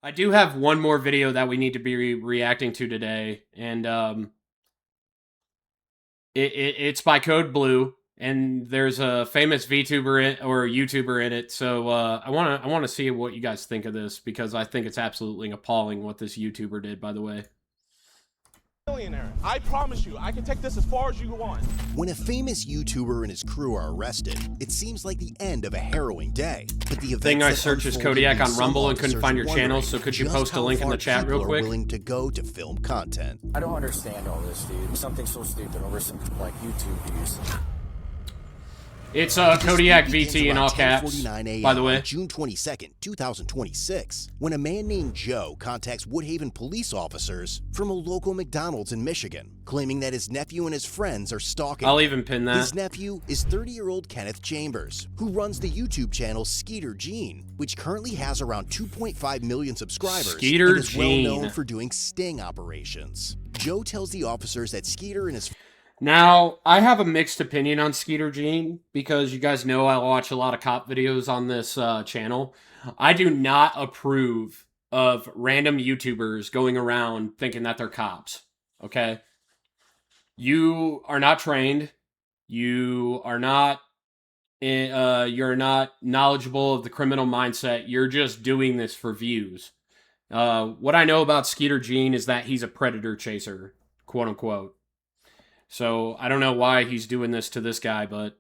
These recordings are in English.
I do have one more video that we need to be reacting to today, and it's by Code Blue, and there's a famous VTuber or YouTuber in it. So I wanna see what you guys think of this because I think it's absolutely appalling what this YouTuber did. By the way. Millionaire. I promise you, I can take this as far as you want. When a famous YouTuber and his crew are arrested, it seems like the end of a harrowing day. But the Thing I searched is Kodiak on Rumble and couldn't find your channel, so could you post a link in the chat real quick? Willing to go to film content. I don't understand all this, dude. Something so stupid over some like YouTube views. It's KODIAKVT in all caps, by the way. June 22nd, 2026, when a man named Joe contacts Woodhaven police officers from a local McDonald's in Michigan, claiming that his nephew and his friends are stalking him. I'll even pin that. His nephew is 30-year-old Kenneth Chambers, who runs the YouTube channel Skeeter Gene, which currently has around 2.5 million subscribers Skeeter and is well Gene. known for doing sting operations. Joe tells the officers that Skeeter and his Now, I have a mixed opinion on Skeeter Gene because you guys know I watch a lot of cop videos on this channel. I do not approve of random YouTubers going around thinking that they're cops, okay? You are not trained. You are not you're not knowledgeable of the criminal mindset. You're just doing this for views. What I know about Skeeter Gene is that he's a predator chaser, quote unquote. So I don't know why he's doing this to this guy, but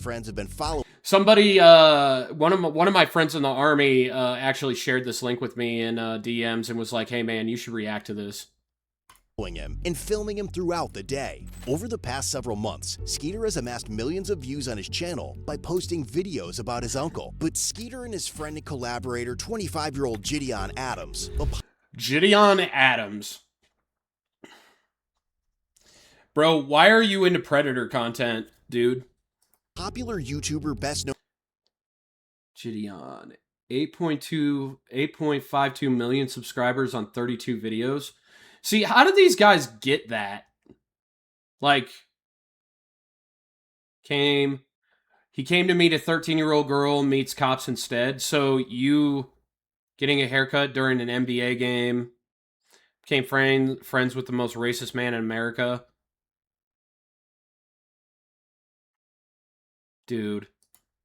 friends have been following somebody, one of my friends in the army, actually shared this link with me in DMs and was like, "Hey man, you should react to this." him and filming him throughout the day. Over the past several months, Skeeter has amassed millions of views on his channel by posting videos about his uncle. But Skeeter and his friend and collaborator, 25-year-old Gideon Adams, Gideon Adams. Bro, why are you into Predator content, dude? popular YouTuber best known Gideon. 8.52 million subscribers on 32 videos. See, how did these guys get that? Like, he came to meet a 13-year-old girl, meets cops instead. So you getting a haircut during an NBA game, became friends with the most racist man in America. Dude.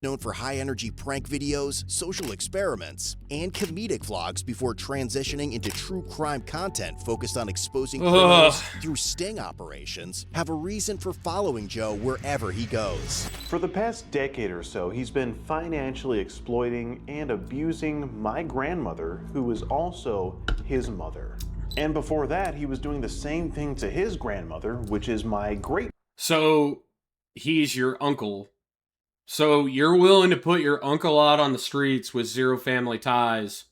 known for high-energy prank videos, social experiments, and comedic vlogs before transitioning into true crime content focused on exposing criminals through sting operations, have a reason for following Joe wherever he goes. For the past decade or so, he's been financially exploiting and abusing my grandmother, who was also his mother. And before that, he was doing the same thing to his grandmother, which is my great. So he's your uncle. So you're willing to put your uncle out on the streets with zero family ties.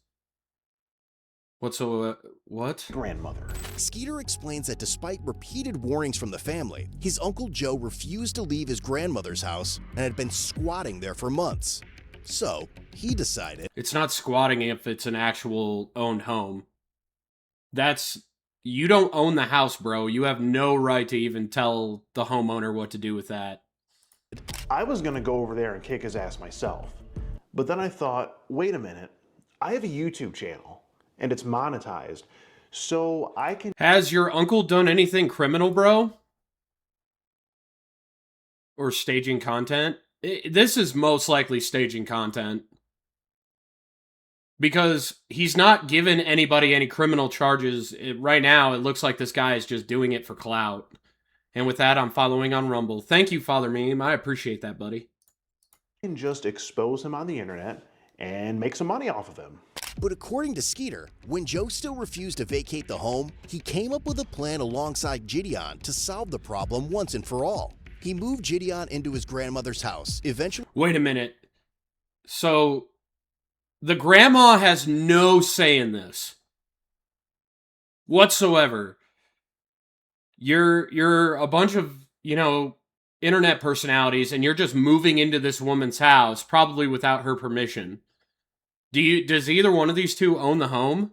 What? Grandmother. Skeeter explains that despite repeated warnings from the family, his Uncle Joe refused to leave his grandmother's house and had been squatting there for months. So he decided It's not squatting if it's an actual owned home. You don't own the house, bro. You have no right to even tell the homeowner what to do with that. I was gonna go over there and kick his ass myself. But then I thought, wait a minute, I have a YouTube channel and it's monetized, so I can. Has your uncle done anything criminal, bro? Or staging content? This is most likely staging content. Because he's not given anybody any criminal charges. Right now, it looks like this guy is just doing it for clout. And with that, I'm following on Rumble. Thank you, Father Meme. I appreciate that, buddy. Can just expose him on the internet and make some money off of him. But according to Skeeter, when Joe still refused to vacate the home, he came up with a plan alongside Gideon to solve the problem once and for all. He moved Gideon into his grandmother's house, eventually. Wait a minute. So, the grandma has no say in this. Whatsoever. You're a bunch of, internet personalities, and you're just moving into this woman's house, probably without her permission. Does either one of these two own the home?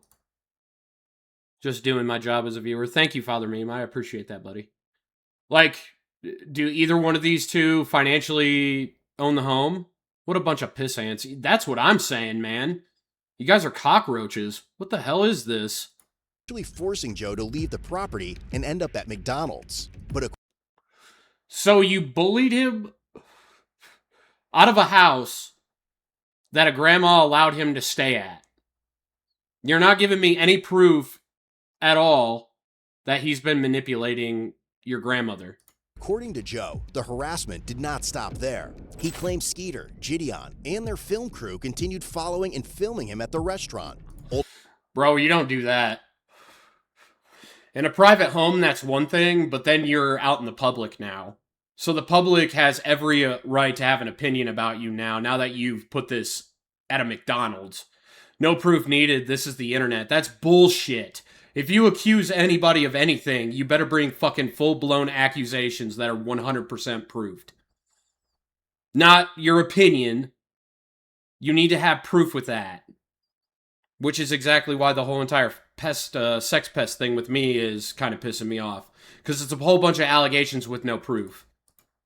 Just doing my job as a viewer. Thank you, Father Meme. I appreciate that, buddy. Like, do either one of these two financially own the home? What a bunch of piss ants. That's what I'm saying, man. You guys are cockroaches. What the hell is this? Actually forcing Joe to leave the property and end up at McDonald's. But So you bullied him out of a house that a grandma allowed him to stay at. You're not giving me any proof at all that he's been manipulating your grandmother. according to Joe, the harassment did not stop there. He claimed Skeeter, Gideon, and their film crew continued following and filming him at the restaurant. Bro, you don't do that. In a private home, that's one thing, but then you're out in the public now. So the public has every right to have an opinion about you now that you've put this at a McDonald's. No proof needed, this is the internet. That's bullshit. If you accuse anybody of anything, you better bring fucking full-blown accusations that are 100% proved. Not your opinion. You need to have proof with that. Which is exactly why the whole entire sex pest thing with me is kind of pissing me off. Because it's a whole bunch of allegations with no proof.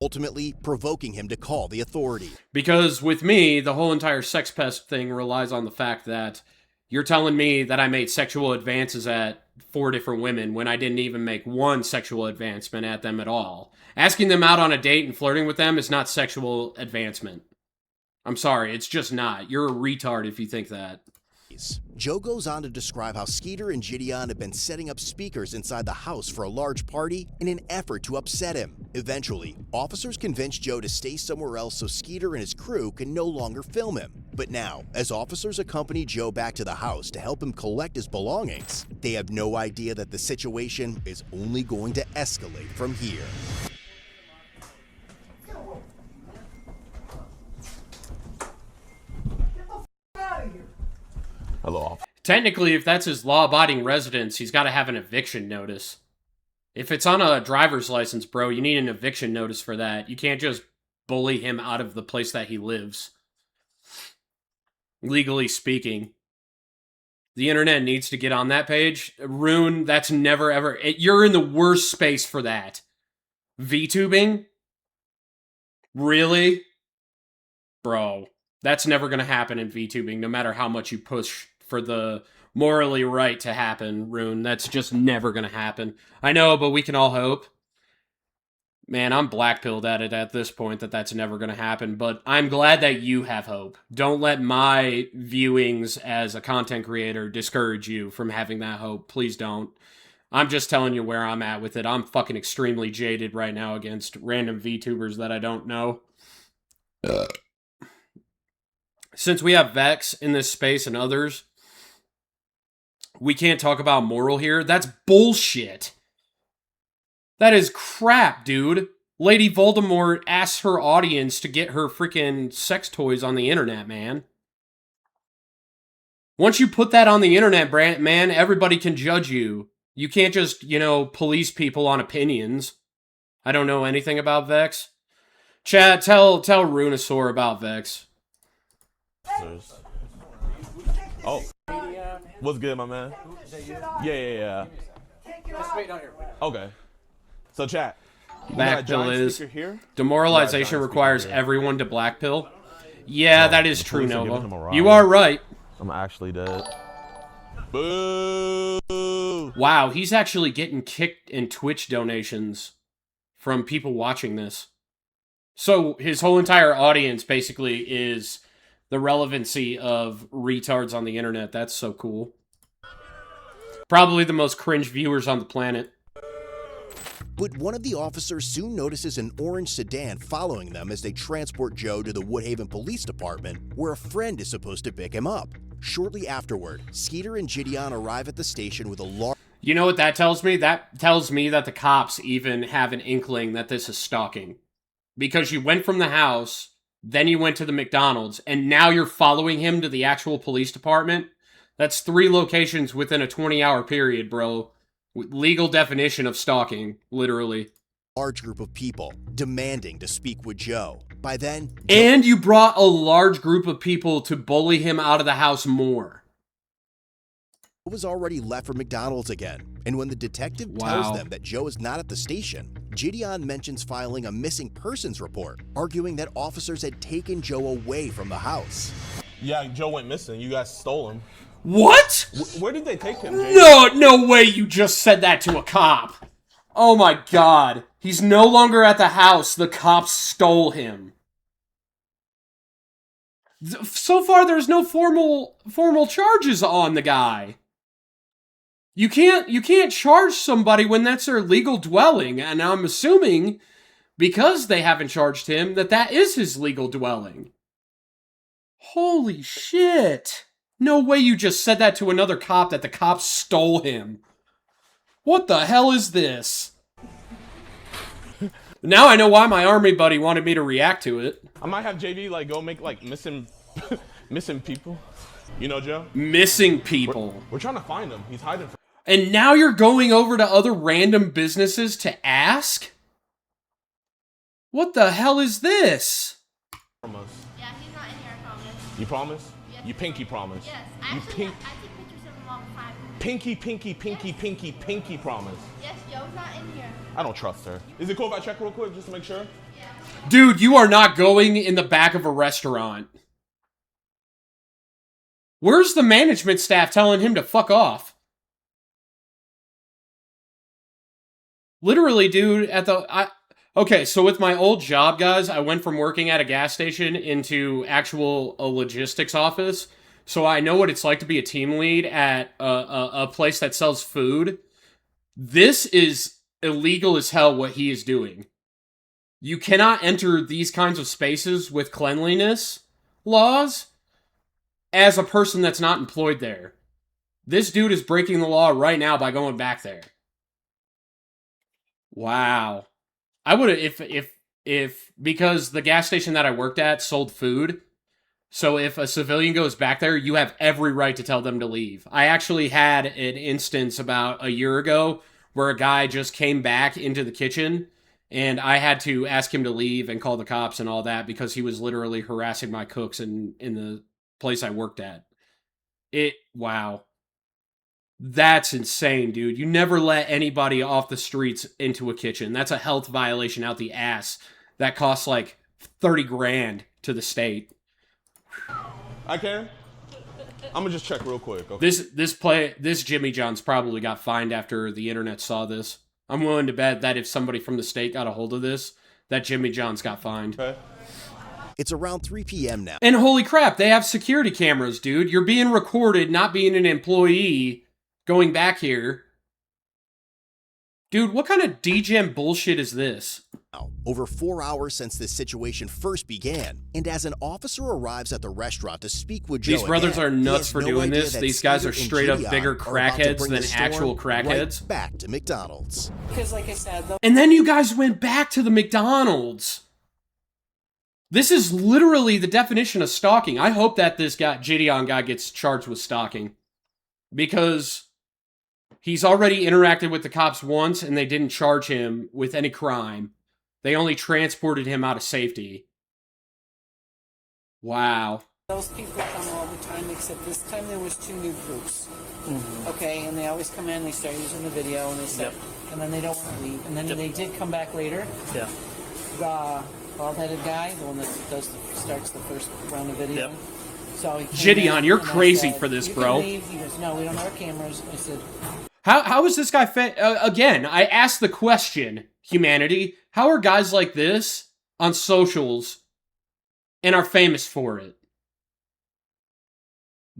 Ultimately provoking him to call the authority. Because with me, the whole entire sex pest thing relies on the fact that you're telling me that I made sexual advances at 4 different women when I didn't even make one sexual advancement at them at all. Asking them out on a date and flirting with them is not sexual advancement. I'm sorry, it's just not. You're a retard if you think that. Joe goes on to describe how Skeeter and Gideon have been setting up speakers inside the house for a large party in an effort to upset him. Eventually, officers convince Joe to stay somewhere else so Skeeter and his crew can no longer film him. But now, as officers accompany Joe back to the house to help him collect his belongings, they have no idea that the situation is only going to escalate from here. Hello. Technically, if that's his law-abiding residence, he's got to have an eviction notice. If it's on a driver's license, bro, you need an eviction notice for that. You can't just bully him out of the place that he lives. Legally speaking. The internet needs to get on that page. Rune, that's never ever... You're in the worst space for that. VTubing? Really? Bro, that's never going to happen in VTubing, no matter how much you push for the morally right to happen, Rune. That's just never gonna happen. I know, but we can all hope. Man, I'm blackpilled at it at this point that that's never gonna happen, but I'm glad that you have hope. Don't let my viewings as a content creator discourage you from having that hope. Please don't. I'm just telling you where I'm at with it. I'm fucking extremely jaded right now against random VTubers that I don't know. Since we have Vex in this space and others, we can't talk about moral here. That's bullshit. That is crap, dude. Lady Voldemort asks her audience to get her freaking sex toys on the internet, man. Once you put that on the internet, man, everybody can judge you. You can't just, police people on opinions. I don't know anything about Vex. Chat, tell Runosaur about Vex. Oh. What's good, my man? Yeah. Just wait down here. Okay. So, chat. Backpill is Here? demoralization requires everyone to blackpill. Yeah, that is true, police are giving him a Nova. ride. You are right. I'm actually dead. Boo! Wow, he's actually getting kicked in Twitch donations from people watching this. So his whole entire audience basically is the relevancy of retards on the internet. That's so cool. Probably the most cringe viewers on the planet. But one of the officers soon notices an orange sedan following them as they transport Joe to the Woodhaven Police Department, where a friend is supposed to pick him up. Shortly afterward, Skeeter and Gideon arrive at the station with a large... You know what that tells me? That tells me that the cops even have an inkling that this is stalking. Because you went from the house, then you went to the McDonald's, and now you're following him to the actual police department? That's 3 locations within a 20-hour period, bro. Legal definition of stalking, literally. large group of people demanding to speak with Joe. By then, And you brought a large group of people to bully him out of the house more. Joe was already left for McDonald's again, and when the detective tells Wow. them that Joe is not at the station, Gideon mentions filing a missing persons report, arguing that officers had taken Joe away from the house. Yeah, Joe went missing. You guys stole him. What? Where did they take him, Jay? No way you just said that to a cop. Oh my god. He's no longer at the house. The cops stole him. So far, there's no formal charges on the guy. You can't charge somebody when that's their legal dwelling, and I'm assuming because they haven't charged him that is his legal dwelling. Holy shit. No way you just said that to another cop that the cops stole him. What the hell is this? Now I know why my army buddy wanted me to react to it. I might have JV like go make like missing missing people. You know, Joe? Missing people. We're trying to find him. He's hiding from. And now you're going over to other random businesses to ask? What the hell is this? From us. Yeah, he's not in here, I promise. You promise? Yes. You pinky promise. Yes, You I take pictures of him all the time. pinky promise. Yes, Joe's not in here. I don't trust her. Is it cool if I check real quick just to make sure? Dude, you are not going in the back of a restaurant. Where's the management staff telling him to fuck off? Literally, dude, okay, so with my old job, guys, I went from working at a gas station into a logistics office. So I know what it's like to be a team lead at a place that sells food. This is illegal as hell what he is doing. You cannot enter these kinds of spaces with cleanliness laws as a person that's not employed there. This dude is breaking the law right now by going back there. Wow. I would have, if because the gas station that I worked at sold food, so if a civilian goes back there, you have every right to tell them to leave. I actually had an instance about a year ago where a guy just came back into the kitchen, and I had to ask him to leave and call the cops and all that because he was literally harassing my cooks in the place I worked at. Wow. That's insane, dude. You never let anybody off the streets into a kitchen. That's a health violation out the ass. That costs like 30 grand to the state. I can? I'm gonna just check real quick. Okay. This Jimmy John's probably got fined after the internet saw this. I'm willing to bet that if somebody from the state got a hold of this, that Jimmy John's got fined. Okay. It's around 3 p.m. now. And holy crap, they have security cameras, dude. You're being recorded, not being an employee, going back here. Dude, what kind of degen bullshit is this? Over 4 hours since this situation first began, and as an officer arrives at the restaurant to speak with Joe, these brothers are nuts for doing this. These guys are straight up bigger crackheads than actual crackheads. Right back to McDonald's. Because, like I said, And then you guys went back to the McDonald's. This is literally the definition of stalking. I hope that this guy, Gideon guy, gets charged with stalking. Because he's already interacted with the cops once and they didn't charge him with any crime. They only transported him out of safety. Wow. those people come all the time, except this time there was 2 new groups. Mm-hmm. Okay, and they always come in, they start using the video, and they say, and then they don't want to leave. And then they did come back later. Yeah. The bald-headed guy, the one that starts the first round of video. Yep. So he Gideon, you're crazy for this, bro. He goes, no, we don't have our cameras. I said, how is this guy again, I asked the question, humanity, how are guys like this on socials and are famous for it?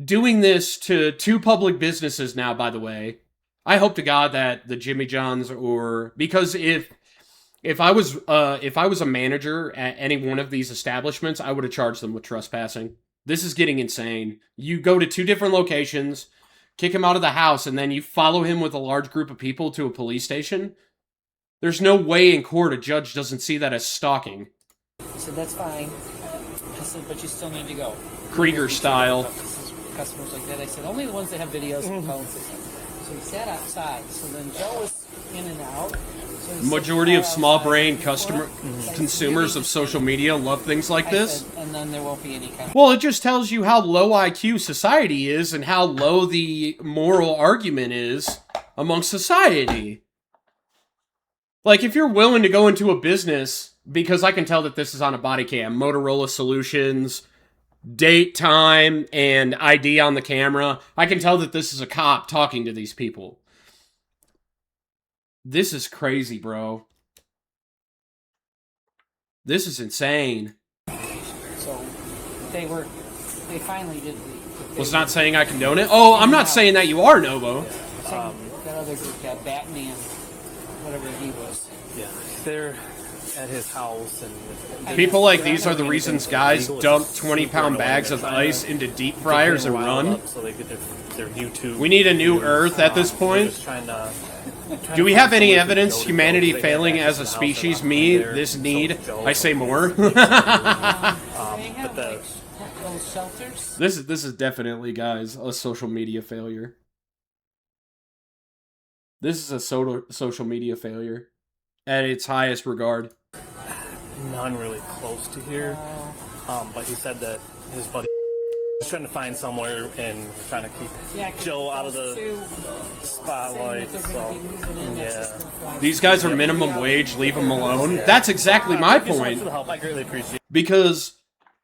Doing this to 2 public businesses now, by the way. I hope to God that the Jimmy Johns because if I was a manager at any one of these establishments, I would have charged them with trespassing. This is getting insane. You go to 2 different locations, kick him out of the house, and then you follow him with a large group of people to a police station. There's no way in court a judge doesn't see that as stalking. I said, that's fine. I said, but you still need to go. Krieger style. Customers like that. I said, only the ones that have videos can call and say something. So he sat outside. So then Joe was in and out. So Majority of small brain consumers of social media love things like this. Said, and then there won't be any kind of... Well, it just tells you how low IQ society is and how low the moral argument is amongst society. Like, if you're willing to go into a business, because I can tell that this is on a body cam, Motorola Solutions, date, time, and ID on the camera. I can tell that this is a cop talking to these people. This is crazy, bro. This is insane. So they finally did leave. Was not saying I condone it. Oh, I'm not saying that you are, Novo. That other group, that Batman, whatever he was. Yeah, they're at his house, and People like these are the reasons guys dump 20-pound bags of ice into deep fryers and run. so they get their YouTube. We need a new Earth at this point. Just trying to Do we have any evidence humanity failing as a species? Me, this need, I say more. They have like those shelters. This is definitely, guys, a social media failure. This is a social media failure at its highest regard. none really close to here. But he said that his buddy was trying to find somewhere and trying to keep Joe out of the spotlight. So, yeah. These guys are minimum wage, leave them alone. That's exactly my Thank you so much point. for the help. I greatly appreciate it. Because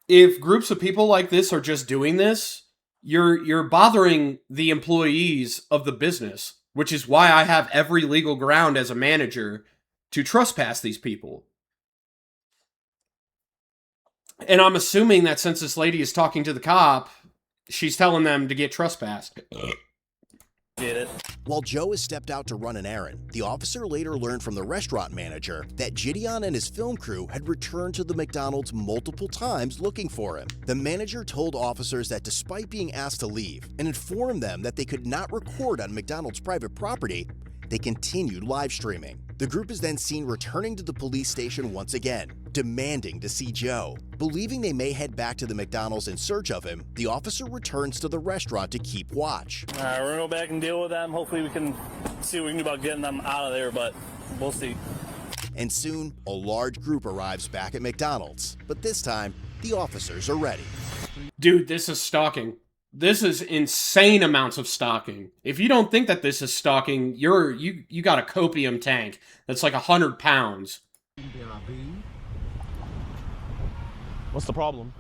if groups of people like this are just doing this, you're bothering the employees of the business, which is why I have every legal ground as a manager to trespass these people. And I'm assuming that since this lady is talking to the cop, she's telling them to get trespassed. While Joe has stepped out to run an errand, the officer later learned from the restaurant manager that Gideon and his film crew had returned to the McDonald's multiple times looking for him. The manager told officers that despite being asked to leave and informed them that they could not record on McDonald's private property, they continued live streaming. The group is then seen returning to the police station once again, demanding to see Joe. Believing they may head back to the McDonald's in search of him, the officer returns to the restaurant to keep watch. All right, we're gonna go back and deal with them. Hopefully we can see what we can do about getting them out of there, but we'll see. And soon, a large group arrives back at McDonald's. But this time, the officers are ready. Dude, this is stalking. This is insane amounts of stalking. If you don't think that this is stalking, you got a copium tank that's like 100 pounds. What's the problem?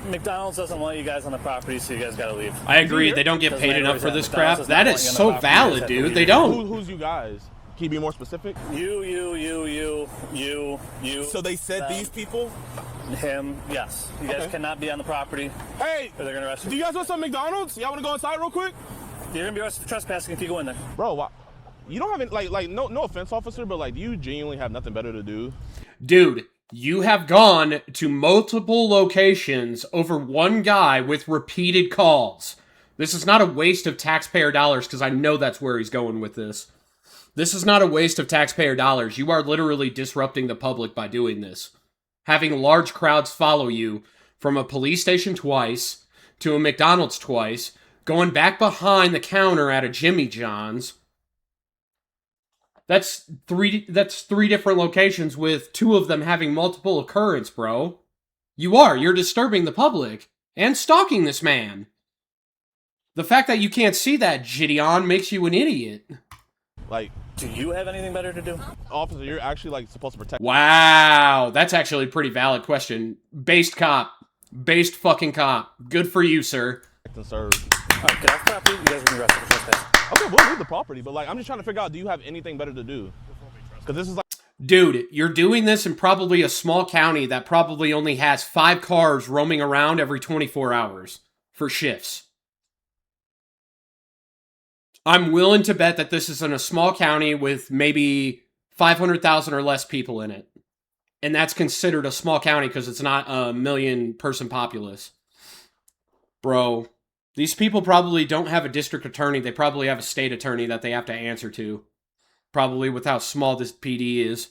McDonald's doesn't want you guys on the property, so you guys gotta leave. I agree, they don't get paid enough for this crap. McDonald's That doesn't is want you so on the property, you valid, just have to dude. leave. They don't. Who's you guys? Can you be more specific? You. So they said them, these people? Him, yes. You guys cannot be on the property, Hey, or they're gonna arrest you. do you guys want some McDonald's? Y'all want to go inside real quick? You're gonna be arrested for trespassing if you go in there. Bro, why? You don't have any, no offense, officer, but like, do you genuinely have nothing better to do? Dude, you have gone to multiple locations over one guy with repeated calls. This is not a waste of taxpayer dollars, because I know that's where he's going with this. This is not a waste of taxpayer dollars. You are literally disrupting the public by doing this. Having large crowds follow you from a police station twice to a McDonald's twice, going back behind the counter at a Jimmy John's. That's three different locations with two of them having multiple occurrence, bro. You're disturbing the public and stalking this man. The fact that you can't see that, Gideon, makes you an idiot. Like, Do you have anything better to do? officer, you're actually like supposed to protect. Wow, that's actually a pretty valid question. Based cop. Based fucking cop. Good for you, sir. And serve. All right, get off the property. You guys are gonna be arrested for trespassing. Okay, we'll leave the property, but like, I'm just trying to figure out, do you have anything better to do? Because this is like, Dude, you're doing this in probably a small county that probably only has 5 cars roaming around every 24 hours for shifts. I'm willing to bet that this is in a small county with maybe 500,000 or less people in it. And that's considered a small county because it's not a 1 million person populace. Bro, these people probably don't have a district attorney. They probably have a state attorney that they have to answer to. Probably with how small this PD is.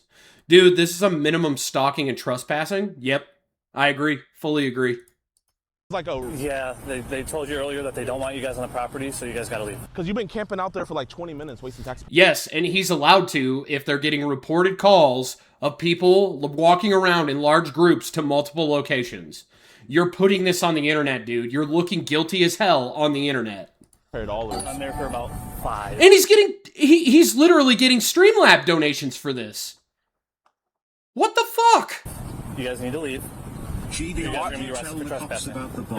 Dude, this is a minimum stalking and trespassing? Yep, I agree. Fully agree. like a, Yeah, they told you earlier that they don't want you guys on the property, so you guys gotta leave. because you've been camping out there for like 20 minutes wasting tax. Yes, and he's allowed to if they're getting reported calls of people walking around in large groups to multiple locations. You're putting this on the internet, dude. You're looking guilty as hell on the internet. $100. I'm there for about 5. And he's literally getting Streamlab donations for this. What the fuck? You guys need to leave.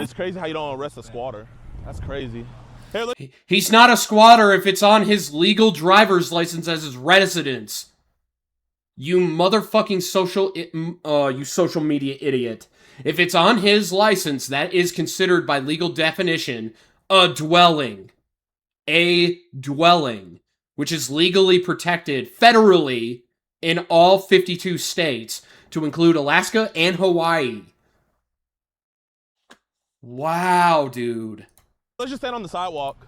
It's crazy how you don't arrest a squatter. That's crazy. Hey, look. He's not a squatter if it's on his legal driver's license as his residence. You motherfucking social media idiot. If it's on his license, that is considered by legal definition a dwelling. A dwelling, which is legally protected federally in all 52 states, to include Alaska and Hawaii. Wow, dude. Let's just stand on the sidewalk.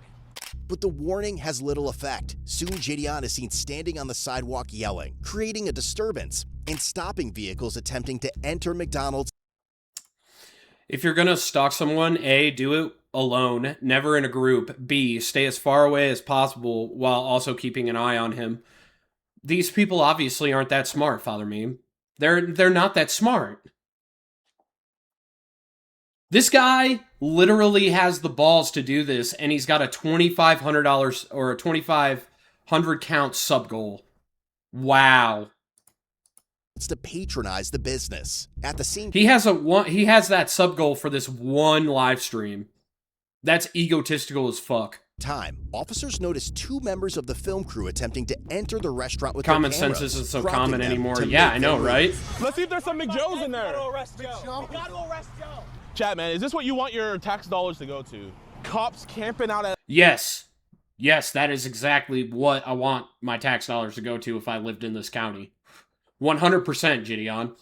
But the warning has little effect. Soon Gideon is seen standing on the sidewalk yelling, creating a disturbance, and stopping vehicles attempting to enter McDonald's. If you're gonna stalk someone, A, do it alone, never in a group. B, stay as far away as possible while also keeping an eye on him. These people obviously aren't that smart, Father Meme. They're not that smart. This guy literally has the balls to do this, and he's got a $2,500 or a 2,500 count sub goal. Wow. To patronize the business. At the same he has that sub goal for this one live stream. That's egotistical as fuck. Time, officers noticed two members of the film crew attempting to enter the restaurant with common their cameras, sense isn't so prompting common them anymore. to Yeah, make I know, their right? move. Let's see if there's some McJoes in there. Chat, man, is this what you want your tax dollars to go to? Cops camping out at... Yes. Yes, that is exactly what I want my tax dollars to go to if I lived in this county. 100%, Gideon.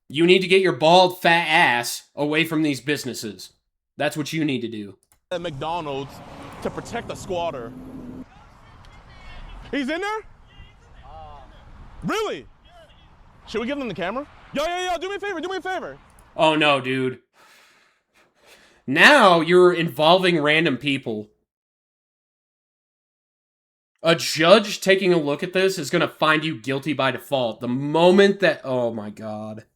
You need to get your bald, fat ass away from these businesses. That's what you need to do. At McDonald's to protect the squatter. He's in there? Really? Should we give them the camera? Yo, do me a favor. Oh no, dude. Now you're involving random people. A judge taking a look at this is going to find you guilty by default. The moment that... Oh my god.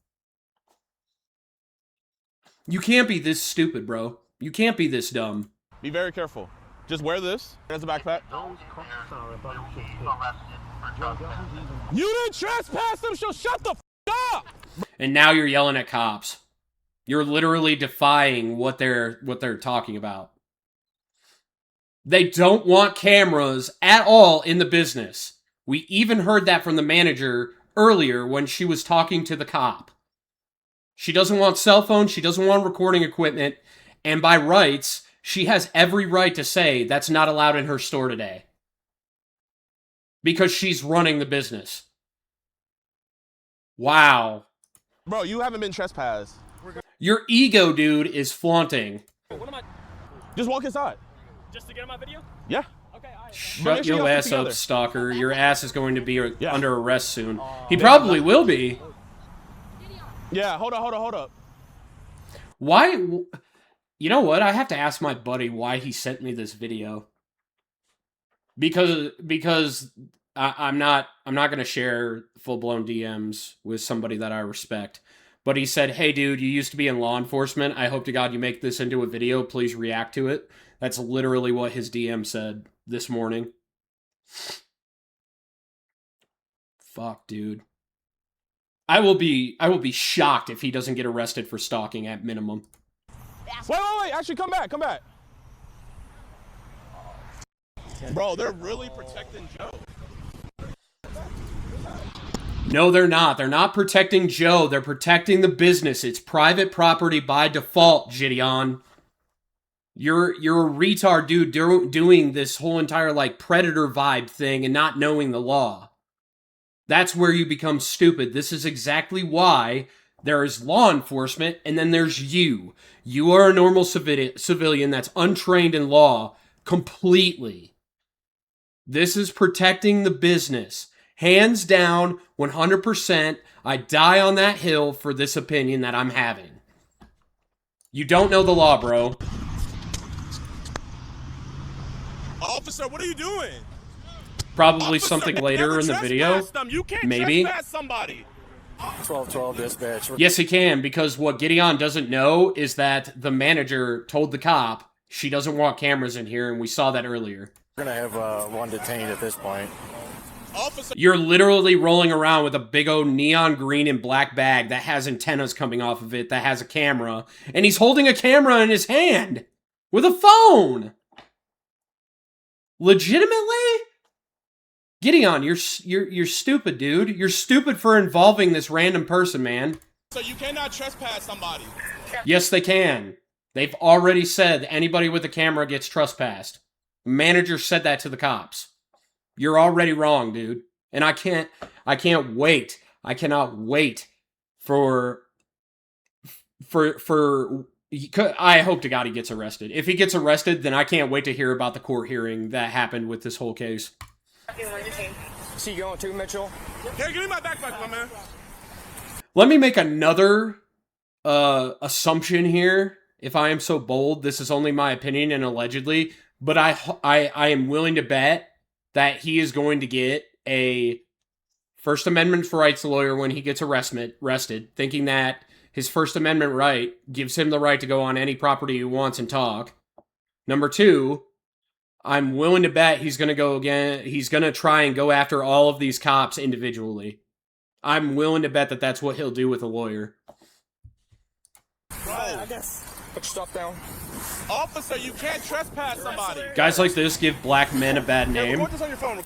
You can't be this stupid, bro. You can't be this dumb. Be very careful. Just wear this as a backpack. You didn't trespass them, so shut the f up! And now you're yelling at cops. You're literally defying what they're talking about. They don't want cameras at all in the business. We even heard that from the manager earlier when she was talking to the cop. She doesn't want cell phones, she doesn't want recording equipment, and by rights, she has every right to say that's not allowed in her store today. Because she's running the business. Wow. Bro, you haven't been trespassed. Your ego, dude, is flaunting. What am I? Just walk inside. Just to get on my video? Yeah. Okay, Shut your ass up, stalker. Your ass is going to be under arrest soon. He probably will be. Yeah, hold up. Why? You know what? I have to ask my buddy why he sent me this video. Because I'm not going to share full-blown DMs with somebody that I respect. But he said, "Hey dude, you used to be in law enforcement. I hope to God you make this into a video. Please react to it." That's literally what his DM said this morning. Fuck, dude. I will be shocked if he doesn't get arrested for stalking at minimum. Wait. Actually, come back. Bro, they're really protecting Joe. No, they're not. They're not protecting Joe. They're protecting the business. It's private property by default, Gideon. You're a retard dude doing this whole entire, like, predator vibe thing and not knowing the law. That's where you become stupid. This is exactly why there is law enforcement, and then there's you. You are a normal civilian that's untrained in law completely. This is protecting the business. Hands down, 100%, I die on that hill for this opinion that I'm having. You don't know the law, bro. Officer, what are you doing? Probably Officer, something later in the video. You can't Maybe. trespass somebody. 1212 dispatch. Yes, he can, because what Gideon doesn't know is that the manager told the cop she doesn't want cameras in here, and we saw that earlier. We're going to have one detained at this point. Officer, You're literally rolling around with a big old neon green and black bag that has antennas coming off of it, that has a camera, and he's holding a camera in his hand with a phone. Legitimately? Gideon, you're stupid, dude. You're stupid for involving this random person, man. so you cannot trespass somebody. Yes, they can. They've already said anybody with a camera gets trespassed. Manager said that to the cops. You're already wrong, dude. And I can't wait. I cannot wait for I hope to God he gets arrested. If he gets arrested, then I can't wait to hear about the court hearing that happened with this whole case. See you going too, Mitchell? Here, give me my backpack, my man. Let me make another assumption here. If I am so bold, this is only my opinion and allegedly, but I am willing to bet that he is going to get a First Amendment rights lawyer when he gets arrested, thinking that his First Amendment right gives him the right to go on any property he wants and talk. Number two, I'm willing to bet he's going to go again. He's going to try and go after all of these cops individually. I'm willing to bet that that's what he'll do with a lawyer. Bro, Put your stuff down. officer, you can't trespass somebody. Guys like this give black men a bad name. Record this on your phone.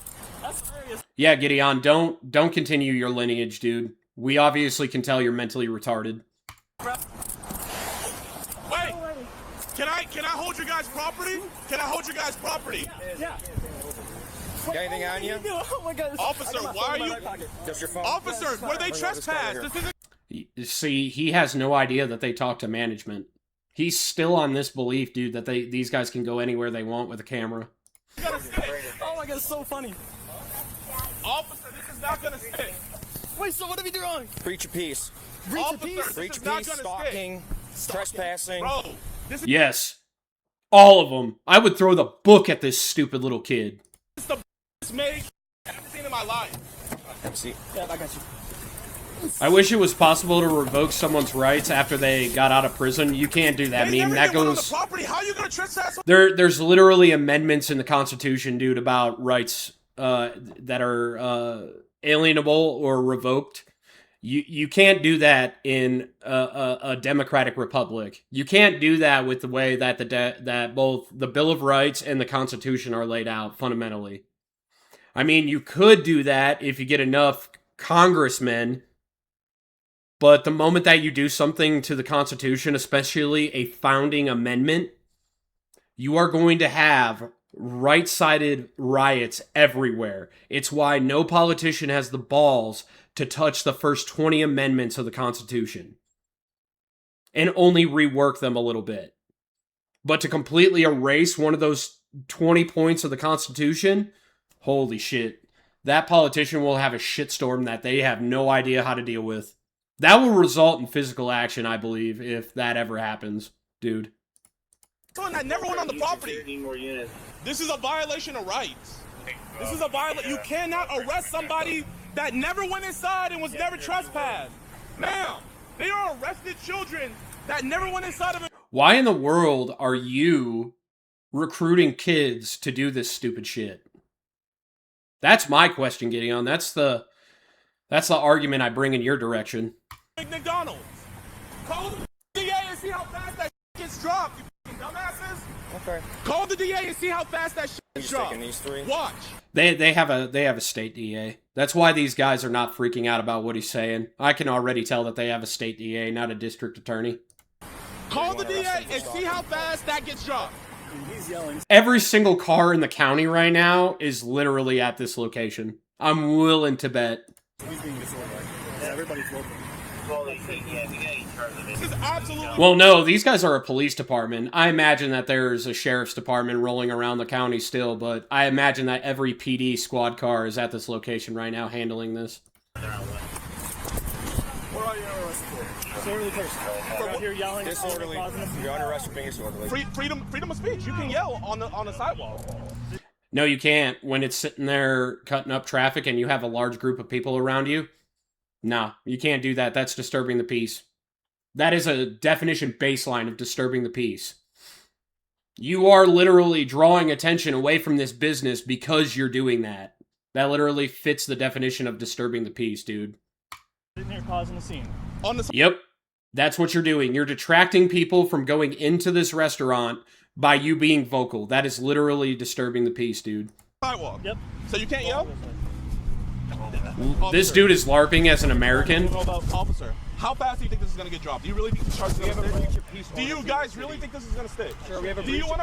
Yeah, Gideon, don't continue your lineage, dude. We obviously can tell you're mentally retarded. Wait, can I hold your guys' property? Can I hold your guys' property? Yeah. Got anything on you? Oh my God. Officer, why are you? Just your phone. Officers, where they trespass? This isn't. See, he has no idea that they talk to management. He's still on this belief, dude, that these guys can go anywhere they want with a camera. Oh my God, it's so funny. Officer, this is not gonna stick. Wait, so what did we do wrong? Preach your piece. Officer, Preach this is your not piece. gonna Stalking, trespassing. Bro, this is Yes. All of them. I would throw the book at this stupid little kid. the best made I've ever seen in my life. See, Yeah, I got you. I wish it was possible to revoke someone's rights after they got out of prison. You can't do that, They meme. never That get one on the goes... property. How are you gonna trespass? There's literally amendments in the Constitution, dude, about rights that are alienable or revoked. You can't do that in a democratic republic. You can't do that with the way that that both the Bill of Rights and the Constitution are laid out fundamentally. I mean, you could do that if you get enough congressmen, but the moment that you do something to the Constitution, especially a founding amendment, you are going to have right-sided riots everywhere. It's why no politician has the balls to touch the first 20 amendments of the Constitution and only rework them a little bit. But to completely erase one of those 20 points of the Constitution, holy shit. That politician will have a shitstorm that they have no idea how to deal with. That will result in physical action, I believe, if that ever happens, dude. Someone that never went on the property. This is a violation of rights. This is a violation. You cannot arrest somebody that never went inside and was never trespassed. Ma'am, they are arrested children that never went inside of it. Why in the world are you recruiting kids to do this stupid shit? That's my question, Gideon. That's the argument I bring in your direction. McDonald's. Call the DA and see how fast that gets dropped, you fucking dumbasses. okay. Call the DA and see how fast that shit gets Just dropped. taking these three. Watch. They have a state DA. That's why these guys are not freaking out about what he's saying. I can already tell that they have a state DA, not a district attorney. Call the DA and see how fast that gets dropped. He's yelling. Every single car in the county right now is literally at this location. I'm willing to bet. He's being disorderly. Yeah, everybody's looking. This is absolutely. Well, no, these guys are a police department. I imagine that there's a sheriff's department rolling around the county still, but I imagine that every PD squad car is at this location right now handling this. What are you arrested for? Disorderly person. You're out here yelling. Disorderly. You're under arrest for being disorderly. Freedom of speech. You can yell on the sidewalk. No, you can't. When it's sitting there cutting up traffic and you have a large group of people around you, no, you can't do that. That's disturbing the peace. That is a definition baseline of disturbing the peace. You are literally drawing attention away from this business because you're doing that. That literally fits the definition of disturbing the peace, dude. Sitting here causing a scene. On the Yep. That's what you're doing. You're detracting people from going into this restaurant by you being vocal. That is literally disturbing the peace, dude. sidewalk. Yep. So you can't yell? This dude is LARPing as an American. Officer, how fast do you think this is going to get dropped? Do you really think the charge is going to stick? Do you guys really think this is going to stick? Sure, do you want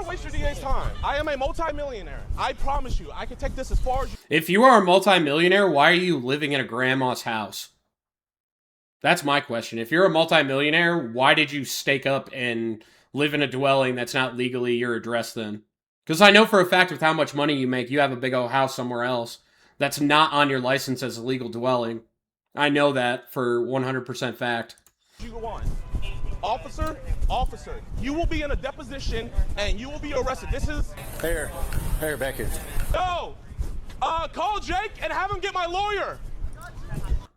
to waste your DA's time? I am a multi-millionaire. I promise you, I can take this as far as you. If you are a multimillionaire, why are you living in a grandma's house? That's my question. If you're a multimillionaire, why did you stake up and live in a dwelling that's not legally your address then? Because I know for a fact with how much money you make, you have a big old house somewhere else that's not on your license as a legal dwelling. I know that for 100% fact. You go on. Officer, you will be in a deposition and you will be arrested. This is... Here, back here. No! Call Jake and have him get my lawyer.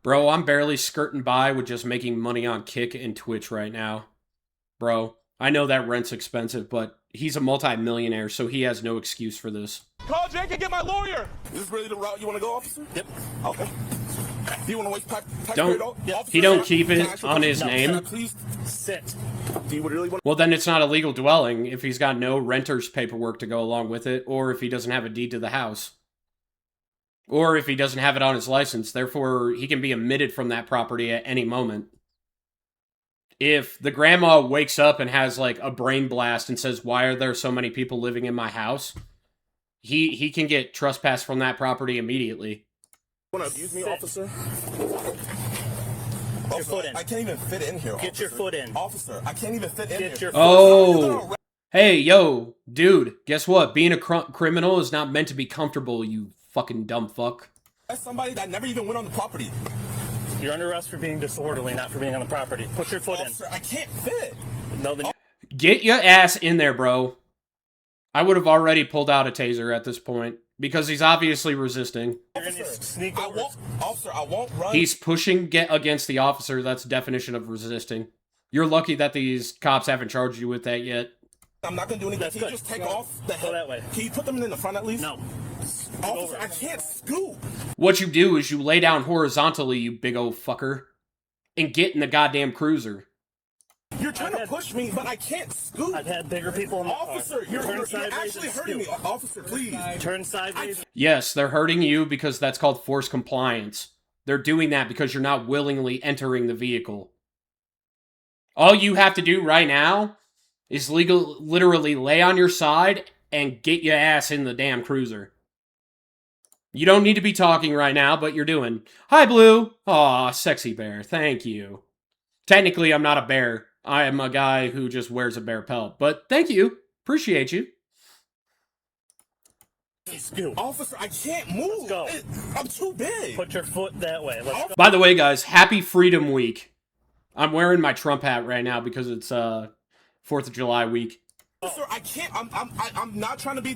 Bro, I'm barely skirting by with just making money on Kick and Twitch right now. Bro, I know that rent's expensive, but he's a multi-millionaire, so he has no excuse for this. Call Jake and get my lawyer. Is this really the route you want to go, officer? Yep. Okay. Do you want to waste He don't keep it on his name. Please Sit. do you really want? Well, then it's not a legal dwelling if he's got no renter's paperwork to go along with it, or if he doesn't have a deed to the house. Or if he doesn't have it on his license, therefore he can be omitted from that property at any moment. If the grandma wakes up and has like a brain blast and says, "Why are there so many people living in my house?" He can get trespassed from that property immediately. Want to abuse me, officer? Get your foot in. I can't even fit in here. Get your foot in. Officer, I can't even fit in Get here. your foot Oh, hey, yo, dude, guess what? Being a criminal is not meant to be comfortable, you fucking dumb fuck. That's somebody that never even went on the property. You're under arrest for being disorderly, not for being on the property. Put your foot in. Officer, I can't fit. No, then Get your ass in there, bro. I would have already pulled out a taser at this point, because he's obviously resisting. you're gonna sneak I over. won't, officer, I won't run. He's pushing against the officer. That's the definition of resisting. You're lucky that these cops haven't charged you with that yet. I'm not gonna do anything. That's Can you good. just take off the Go head? that way. Can you put them in the front at least? No. Officer, I can't scoot. What you do is you lay down horizontally, you big old fucker, and get in the goddamn cruiser. You're trying to push me, but I can't scoot. I've had bigger people in the car. Officer, you're Turn sideways actually and hurting me. scoot. Officer, please. Turn sideways. Yes, they're hurting you because that's called forced compliance. They're doing that because you're not willingly entering the vehicle. All you have to do right now is literally lay on your side and get your ass in the damn cruiser. You don't need to be talking right now, but you're doing. Hi, Blue. Aw, sexy bear. Thank you. Technically, I'm not a bear. I am a guy who just wears a bear pelt. But thank you. Appreciate you. Scoot. Officer, I can't move. go. I'm too big. Put your foot that way. Let's go. By the way, guys, happy Freedom Week. I'm wearing my Trump hat right now because it's 4th of July week. Officer, I can't. I'm not trying to be.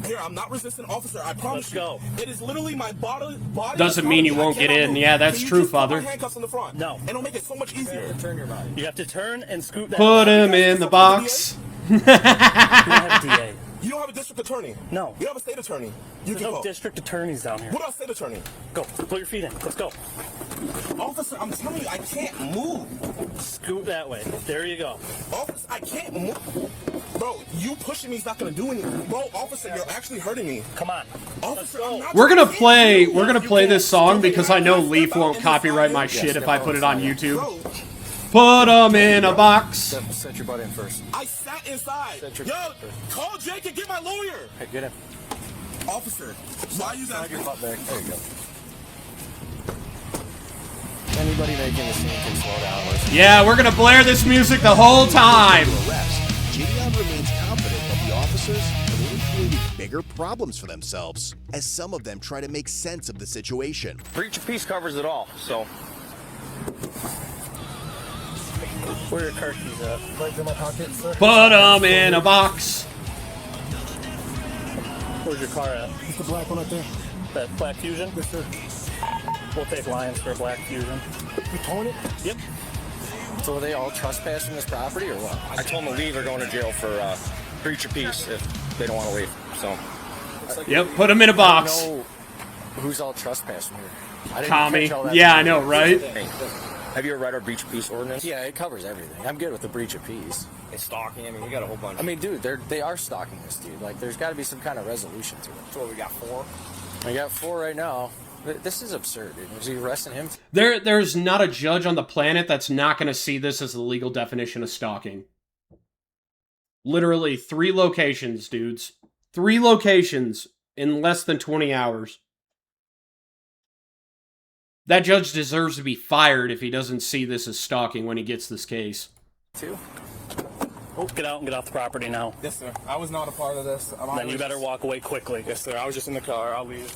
Here, I'm not resisting, officer. I promise Let's go. you. It is literally my body. Doesn't mean you autonomy. I won't get cannot in. move. Yeah, that's Can you true, just put Father. my handcuffs in the front? No. It'll make it so much easier. Turn your body. You have to turn and scoot that Put way. him in the box. You don't have a DA. You don't have a district attorney. No. You have a state attorney. You There's can no go. district attorneys down here. What about state attorney? Go. Put your feet in. Let's go. Officer, I'm telling you, I can't move. Scoot that way. There you go. Officer, I can't move. Bro, you pushing me is not gonna do anything. Bro, officer, you're actually hurting me. Come on. Officer, I'm not We're trying gonna to play. hit you. We're gonna You play can't this song stop me. because I know Step Leaf out won't in the copyright my side. shit if I put it on YouTube. Bro, Put him in a box. Set your butt in first. I sat inside. Set your- Yo, call Jake and get my lawyer. Hey, get in. Officer, why you guys? Slide your butt back. There you go. Anybody making a scene can slow down. Listen. Yeah, we're gonna blare this music the whole time. Arrest, Gideon remains confident that the officers have only created bigger problems for themselves, as some of them try to make sense of the situation. Breach of peace covers it all, so. Where are your car keys at? Legs in my pocket, sir. Put him in a box. Where's your car at? It's the black one right there. That Black Fusion? Yes, sir. We'll take Lions for a Black Fusion. You towing it? Yep. So are they all trespassing this property or what? I told them to leave or going to jail for breach of peace if they don't want to leave. So. Yep, put him in a box. No Who's all trespassing here? I didn't Commie. catch all that Yeah, from I know, you. right? Have you ever read our breach of peace ordinance? Yeah, it covers everything. I'm good with the breach of peace. And stalking. I mean, we got a whole bunch. I mean, dude, they are stalking this dude. Like, there's got to be some kind of resolution to it. So what, we got 4? I got 4 right now. This is absurd, dude. Is he arresting him? There's not a judge on the planet that's not going to see this as the legal definition of stalking. Literally 3 locations, dudes. 3 locations in less than 20 hours. That judge deserves to be fired if he doesn't see this as stalking when he gets this case. 2. Oh, get out and get off the property now. Yes, sir. I was not a part of this. Then you better walk away quickly. Yes, sir. I was just in the car. I'll leave.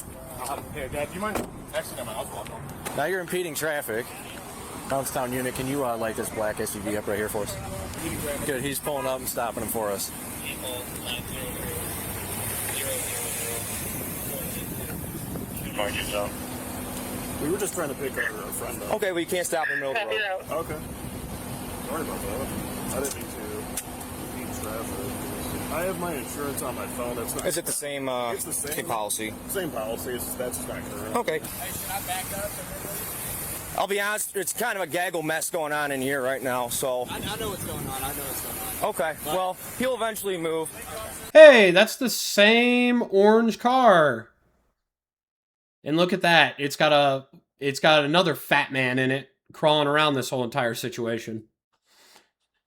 Hey, Dad, do you mind? Actually, I'll walk home. Now you're impeding traffic. Poundstown unit, can you light this black SUV up right here for us? Good, he's pulling up and stopping him for us. Mind yourself. We were just trying to pick our friend up. Okay, well, you can't stop in the middle of the road. Okay. Sorry about that. I didn't mean to impede traffic. I have my insurance on my phone. That's not. Is it the same, It's the same policy? Same policy. That's not current. Okay. I'll be honest, it's kind of a gaggle mess going on in here right now, so. I know what's going on. Okay, well, he'll eventually move. Hey, that's the same orange car. And look at that. It's got another fat man in it crawling around this whole entire situation.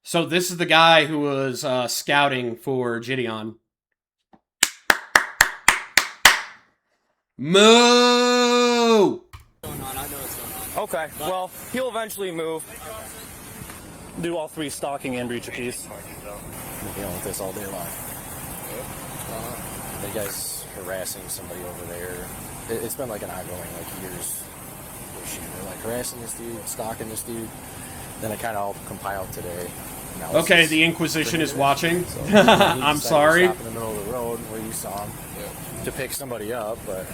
So this is the guy who was scouting for Gideon. Moo! Okay, well, he'll eventually move. Do all 3 stalking and breach of peace. I'm dealing with this all day long. The guy's harassing somebody over there. It's been like an ongoing, years issue. They're like harassing this dude, stalking this dude. Then it kind of all compiled today. Okay, the Inquisition is watching. So, I'm sorry. Stop in the middle of the road where you saw him to pick somebody up, but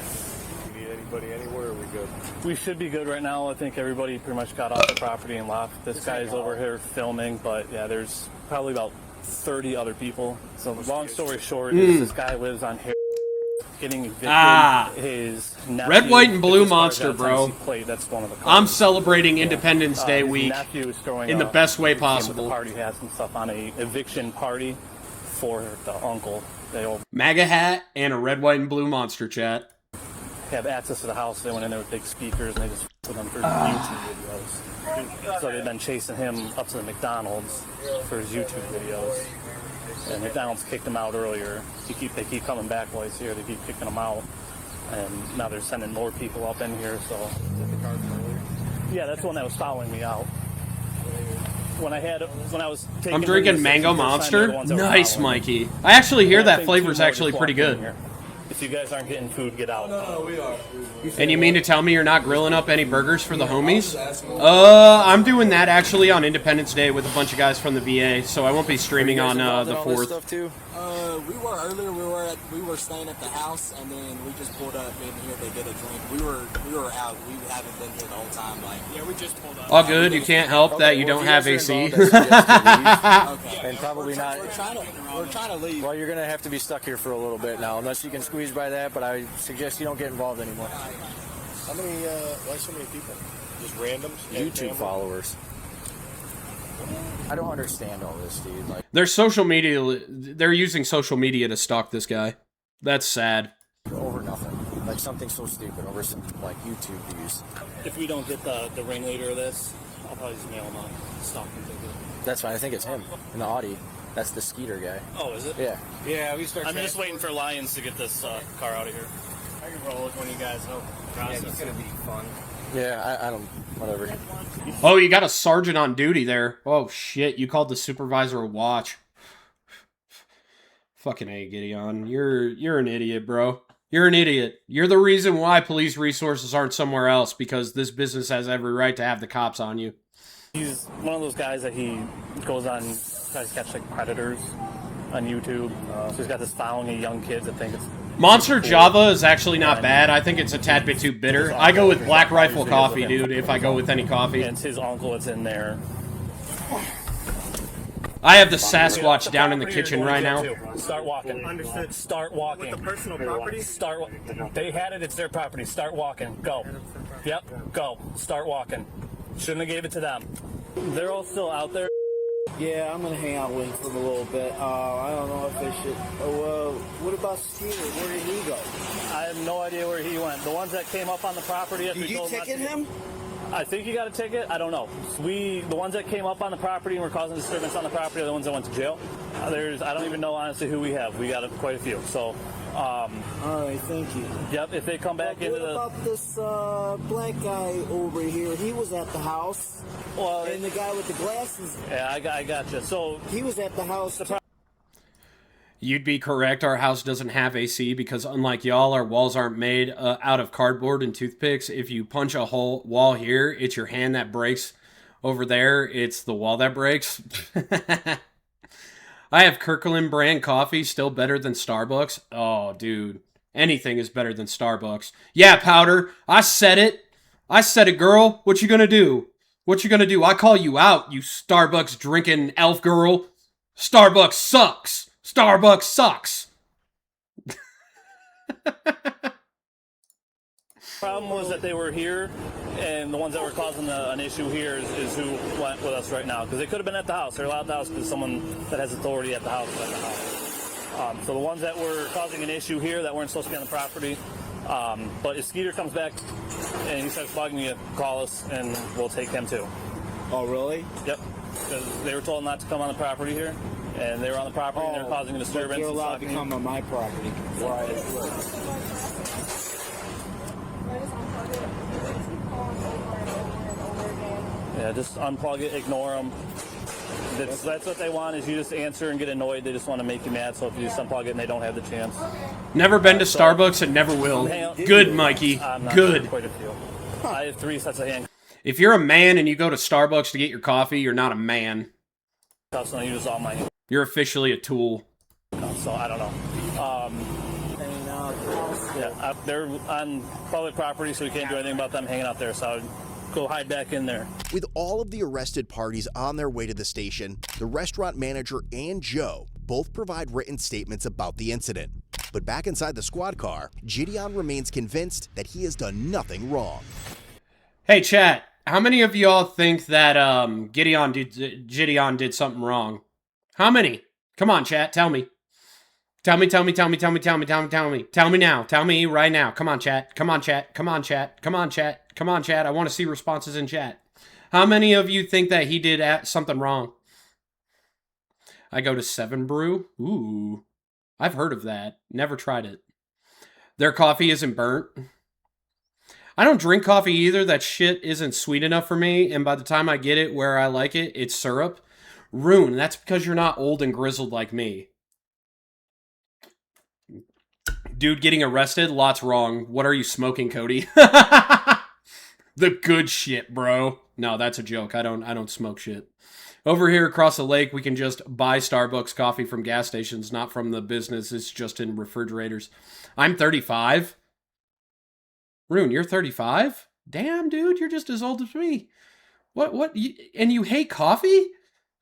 If you need anybody anywhere, are we good? We should be good right now. I think everybody pretty much got off the property and left. This guy's over here filming, but yeah, there's probably about 30 other people. So long story short is this guy lives on here getting evicted. His nephew, Red, white, and blue monster, bro. Plate, that's one of the cars. I'm celebrating Independence Day his week nephew is throwing in the best way possible. The party had some stuff on a eviction party for the uncle. They all MAGA hat and a red, white, and blue monster chat. have access to the house. They went in there with big speakers and they just put them for YouTube videos. So they've been chasing him up to the McDonald's for his YouTube videos. And McDonald's kicked him out earlier. They keep coming back while he's here. They keep kicking him out. And now they're sending more people up in here. So yeah, that's the one that was following me out. When I was taking I'm drinking Mango Monster. Nice, Mikey. I actually hear that flavor's actually pretty good. If you guys aren't getting food, get out. No, we are. And you mean to tell me you're not grilling up any burgers for the homies? I'm doing that actually on Independence Day with a bunch of guys from the VA, so I won't be streaming on the 4th. Stuff too? We were earlier. We were staying at the house, and then we just pulled up in here to get a drink. We were out. We haven't been here the whole time. We just pulled up. All good. You can't help that you don't have AC. Okay. And probably not. We're trying to leave. Well, you're gonna have to be stuck here for a little bit now, unless you can squeeze by that. But I suggest you don't get involved anymore. How many? Why so many people? Just randoms? YouTube followers. I don't understand all this, dude. There's social media. They're using social media to stalk this guy. That's sad. Over nothing. Something so stupid over some YouTube views. If we don't get the ringleader of this, I'll probably just mail him a stalking ticket. That's fine. I think it's him in the Audi. That's the Skeeter guy. Oh, is it? Yeah. Yeah, we start. I'm just waiting for Lions to get this car out of here. I can roll with one of you guys. No process. It's gonna be fun. Yeah, I don't. Whatever. Oh, you got a sergeant on duty there. Oh shit! You called the supervisor a watch. Fucking A, Gideon. You're an idiot, bro. You're an idiot. You're the reason why police resources aren't somewhere else, because this business has every right to have the cops on you. He's one of those guys that he goes on, tries to catch predators on YouTube. So he's got this following of young kids that think it's Monster Java is actually not bad. I think it's a tad bit too bitter. I go with Black Rifle coffee, dude, if I go with any coffee. And it's his uncle that's in there. I have the Sasquatch down in the kitchen right now. Start walking. Understood. Start walking. With the personal property? They had it. It's their property. Start walking. Go. Yep. Go. Start walking. Shouldn't have gave it to them. They're all still out there. Yeah, I'm gonna hang out with him for a little bit. I don't know if I should. What about Skeeter? Where did he go? I have no idea where he went. The ones that came up on the property. Did you ticket him? I think you got a ticket. I don't know. The ones that came up on the property and were causing disturbance on the property are the ones that went to jail. I don't even know honestly who we have. We got quite a few. So. All right, thank you. Yep. If they come back into the. What about this black guy over here? He was at the house. Well, and the guy with the glasses. Yeah, I got you. So he was at the house. You'd be correct. Our house doesn't have AC because unlike y'all, our walls aren't made out of cardboard and toothpicks. If you punch a hole wall here, it's your hand that breaks. Over there, it's the wall that breaks. I have Kirkland brand coffee, still better than Starbucks. Oh, dude. Anything is better than Starbucks. Yeah, Powder. I said it. I said it, girl. What you gonna do? What you gonna do? I call you out, you Starbucks drinking elf girl. Starbucks sucks. Starbucks sucks. Problem was that they were here, and the ones that were causing an issue here is who went with us right now. Because they could have been at the house. They're allowed at the house because someone that has authority at the house is at the house. So the ones that were causing an issue here that weren't supposed to be on the property. But if Skeeter comes back and he starts bugging you, call us and we'll take him too. Oh, really? Yep. Because they were told not to come on the property here. And they were on the property and they were causing a disturbance. But you're allowed to come on my property. Right. Yeah, just unplug it, ignore them. That's what they want, is you just answer and get annoyed. They just want to make you mad, so if you just unplug it and they don't have the chance. Never been to Starbucks and never will. Good, Mikey. Good. Quite a few. I have 3 sets of handcuffs. If you're a man and you go to Starbucks to get your coffee, you're not a man. So I use all my handcuffs. You're officially a tool. So I don't know. Yeah, they're on public property, so we can't do anything about them hanging out there. So I would go hide back in there. With all of the arrested parties on their way to the station, the restaurant manager and Joe both provide written statements about the incident. But back inside the squad car, Gideon remains convinced that he has done nothing wrong. Hey, chat, how many of y'all think that Gideon did something wrong? How many? Come on, chat, tell me. Tell me now. Tell me right now. Come on, chat. Come on, chat. Come on, chat. Come on, chat. Come on, chat. I want to see responses in chat. How many of you think that he did something wrong? I go to 7 Brew. Ooh. I've heard of that. Never tried it. Their coffee isn't burnt. I don't drink coffee either. That shit isn't sweet enough for me. And by the time I get it where I like it, it's syrup. Rune, that's because you're not old and grizzled like me. Dude getting arrested? Lots wrong. What are you smoking, Cody? The good shit, bro. No, that's a joke. I don't smoke shit. Over here across the lake, we can just buy Starbucks coffee from gas stations, not from the business. It's just in refrigerators. I'm 35. Rune, you're 35? Damn, dude, you're just as old as me. What? And you hate coffee?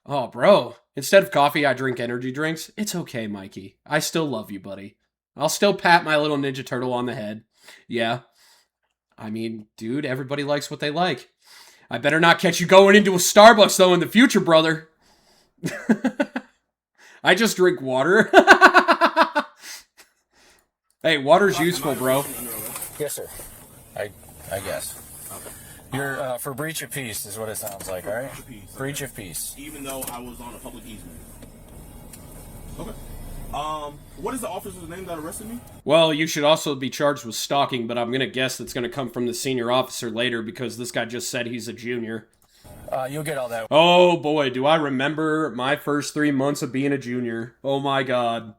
Oh, bro. Instead of coffee, I drink energy drinks. It's okay, Mikey. I still love you, buddy. I'll still pat my little Ninja Turtle on the head. Yeah. I mean, dude, everybody likes what they like. I better not catch you going into a Starbucks, though, in the future, brother. I just drink water. Hey, water's useful, bro. Yes, sir. I guess. Okay. You're for breach of peace is what it sounds like, all right? Breach of peace. Even though I was on a public easement. Okay. What is the officer's name that arrested me? Well, you should also be charged with stalking, but I'm going to guess that's going to come from the senior officer later because this guy just said he's a junior. You'll get all that. Oh, boy, do I remember my first 3 months of being a junior. Oh, my God.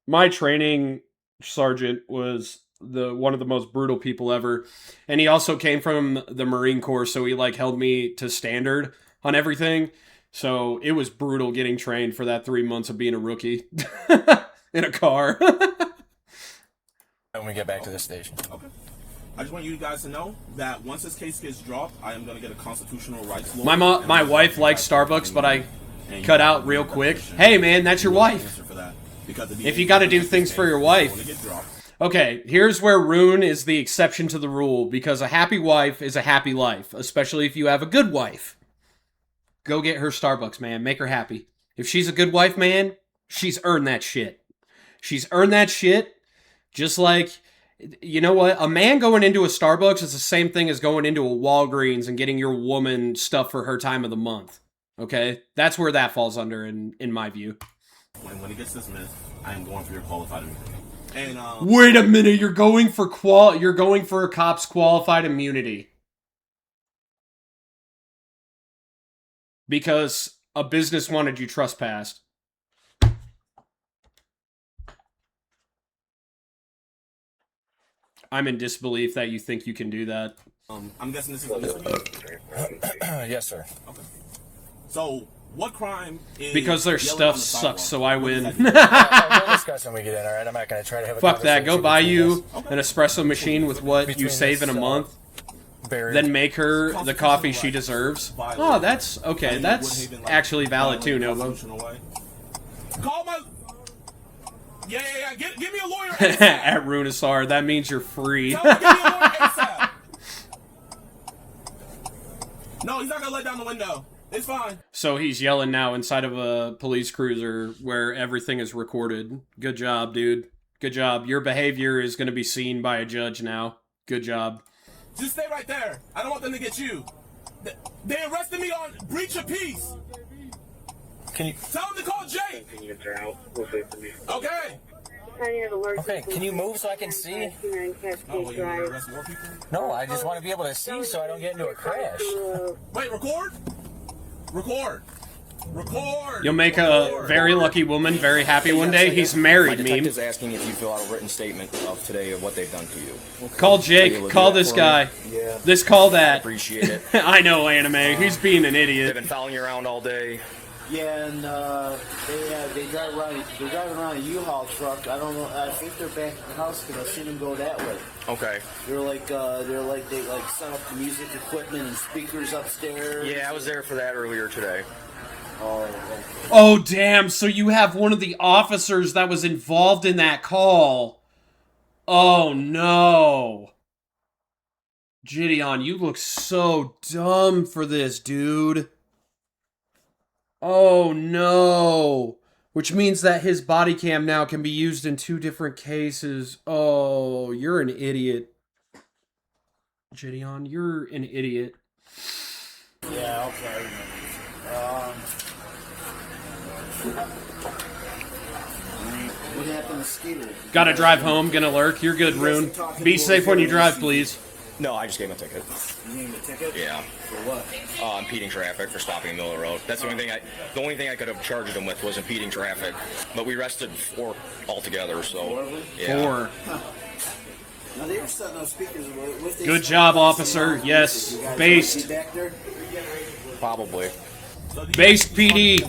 My training sergeant was one of the most brutal people ever. And he also came from the Marine Corps, so he, held me to standard on everything. So it was brutal getting trained for that 3 months of being a rookie in a car. When we get back to the station. Okay. I just want you guys to know that once this case gets dropped, I am going to get a constitutional rights law. My wife likes Starbucks, but I cut out real quick. Hey, man, that's your wife. If you got to do things for your wife. Okay, here's where Rune is the exception to the rule, because a happy wife is a happy life, especially if you have a good wife. Go get her Starbucks, man. Make her happy. If she's a good wife, man, she's earned that shit. She's earned that shit. Just like, you know what? A man going into a Starbucks is the same thing as going into a Walgreens and getting your woman stuff for her time of the month. Okay? That's where that falls under, in my view. When it gets dismissed, I am going for your qualified immunity. And, wait a minute, you're going for a cop's qualified immunity. Because a business wanted you trespassed. I'm in disbelief that you think you can do that. I'm guessing this is a Yes, sir. Okay. So, what crime is... Because their stuff sucks, so I win. We'll discuss when we get in, alright? I'm not going to try to have a Fuck that, go buy you Okay. an espresso machine with what you save in a month. Then make her the coffee she deserves. Oh, that's... Okay, that's actually valid too, Novo. Call my... Yeah. Give me a lawyer. At Runisar, that means you're free. Tell him to give me a lawyer ASAP. No, he's not going to let down the window. It's fine. So he's yelling now inside of a police cruiser where everything is recorded. Good job, dude. Good job. Your behavior is going to be seen by a judge now. Good job. Just stay right there. I don't want them to get you. They arrested me on breach of peace. Can you... Tell them to call Jake. Okay. Okay, can you move so I can see? Oh, well, you want to arrest more people? No, I just want to be able to see so I don't get into a crash. Wait, record? Record. You'll make a very lucky woman very happy one day. He's married, My meme. detective's asking if you fill out a written statement of today of what they've done to you. Call Jake. Call this guy. Yeah. This call that. Appreciate it. I know, Anime. He's being an They've idiot. been following you around all day. Yeah, and they drive around. They're driving around a U-Haul truck. I don't know. I think they're back at the house because I've seen them go that way. Okay. They set up the music equipment and speakers upstairs. Yeah, I was there for that earlier today. Oh, damn. So you have one of the officers that was involved in that call. Oh, no. Gideon, you look so dumb for this, dude. Oh, no. Which means that his body cam now can be used in 2 different cases. Oh, you're an idiot. Gideon, you're an idiot. Yeah, okay. What happened to Skeeter? Gotta drive home, gonna lurk. You're good, Rune. Be safe when you drive, please. No, I just gave him a ticket. You gave him a ticket? Yeah. For what? Impeding traffic for stopping in the middle of the road. That's the only thing I could have charged him with was impeding traffic. But we arrested 4 altogether, so yeah. 4. Now they were setting up speakers. Good job, officer. Yes, based. Back there? Probably. Based PD.